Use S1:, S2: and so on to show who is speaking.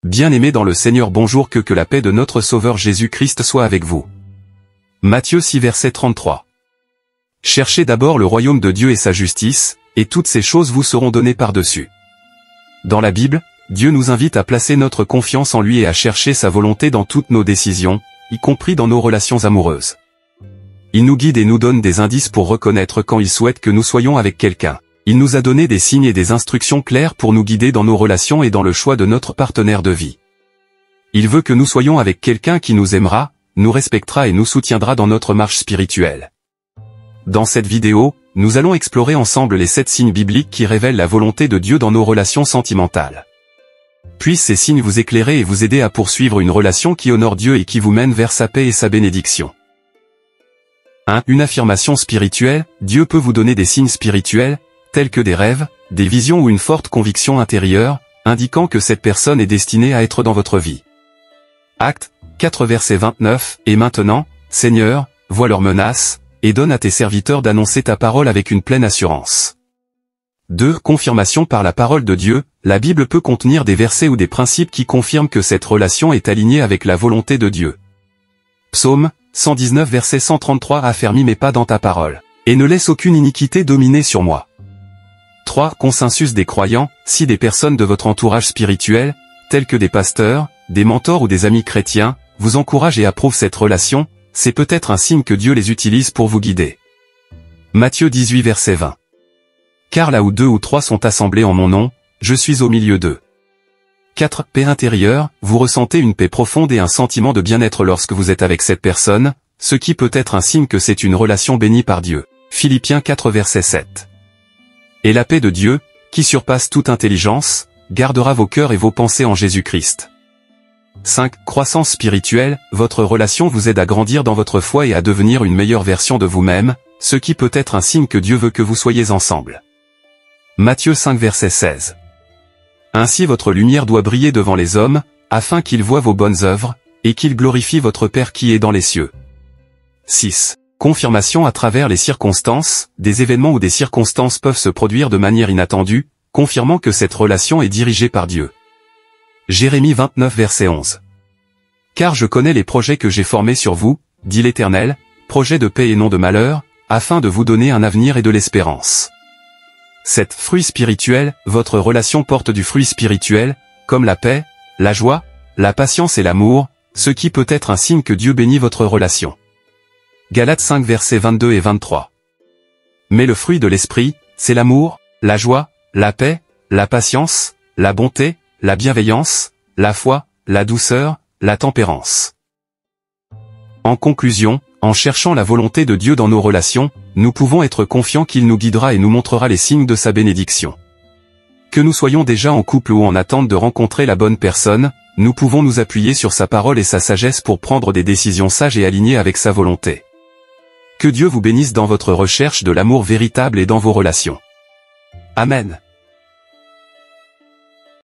S1: Bien-aimés dans le Seigneur, bonjour, que la paix de notre Sauveur Jésus-Christ soit avec vous. Matthieu 6 verset 33. Cherchez d'abord le royaume de Dieu et sa justice, et toutes ces choses vous seront données par-dessus. Dans la Bible, Dieu nous invite à placer notre confiance en lui et à chercher sa volonté dans toutes nos décisions, y compris dans nos relations amoureuses. Il nous guide et nous donne des indices pour reconnaître quand il souhaite que nous soyons avec quelqu'un. Il nous a donné des signes et des instructions claires pour nous guider dans nos relations et dans le choix de notre partenaire de vie. Il veut que nous soyons avec quelqu'un qui nous aimera, nous respectera et nous soutiendra dans notre marche spirituelle. Dans cette vidéo, nous allons explorer ensemble les 7 signes bibliques qui révèlent la volonté de Dieu dans nos relations sentimentales. Puissent ces signes vous éclairer et vous aider à poursuivre une relation qui honore Dieu et qui vous mène vers sa paix et sa bénédiction. 1. Une affirmation spirituelle. Dieu peut vous donner des signes spirituels, tels que des rêves, des visions ou une forte conviction intérieure, indiquant que cette personne est destinée à être dans votre vie. Actes 4 verset 29, et maintenant, Seigneur, vois leurs menaces, et donne à tes serviteurs d'annoncer ta parole avec une pleine assurance. 2. Confirmation par la parole de Dieu. La Bible peut contenir des versets ou des principes qui confirment que cette relation est alignée avec la volonté de Dieu. Psaume 119 verset 133. Affermis mes pas dans ta parole, et ne laisse aucune iniquité dominer sur moi. 3. Consensus des croyants. Si des personnes de votre entourage spirituel, tels que des pasteurs, des mentors ou des amis chrétiens, vous encouragent et approuvent cette relation, c'est peut-être un signe que Dieu les utilise pour vous guider. Matthieu 18 verset 20. Car là où 2 ou 3 sont assemblés en mon nom, je suis au milieu d'eux. 4. Paix intérieure. Vous ressentez une paix profonde et un sentiment de bien-être lorsque vous êtes avec cette personne, ce qui peut être un signe que c'est une relation bénie par Dieu. Philippiens 4 verset 7. Et la paix de Dieu, qui surpasse toute intelligence, gardera vos cœurs et vos pensées en Jésus-Christ. 5. Croissance spirituelle. Votre relation vous aide à grandir dans votre foi et à devenir une meilleure version de vous-même, ce qui peut être un signe que Dieu veut que vous soyez ensemble. Matthieu 5 verset 16. Ainsi votre lumière doit briller devant les hommes, afin qu'ils voient vos bonnes œuvres, et qu'ils glorifient votre Père qui est dans les cieux. 6. Confirmation à travers les circonstances. Des événements ou des circonstances peuvent se produire de manière inattendue, confirmant que cette relation est dirigée par Dieu. Jérémie 29 verset 11. Car je connais les projets que j'ai formés sur vous, dit l'Éternel, projets de paix et non de malheur, afin de vous donner un avenir et de l'espérance. 7. Fruit spirituel. Votre relation porte du fruit spirituel, comme la paix, la joie, la patience et l'amour, ce qui peut être un signe que Dieu bénit votre relation. Galates 5 versets 22 et 23. Mais le fruit de l'esprit, c'est l'amour, la joie, la paix, la patience, la bonté, la bienveillance, la foi, la douceur, la tempérance. En conclusion, en cherchant la volonté de Dieu dans nos relations, nous pouvons être confiants qu'il nous guidera et nous montrera les signes de sa bénédiction. Que nous soyons déjà en couple ou en attente de rencontrer la bonne personne, nous pouvons nous appuyer sur sa parole et sa sagesse pour prendre des décisions sages et alignées avec sa volonté. Que Dieu vous bénisse dans votre recherche de l'amour véritable et dans vos relations. Amen.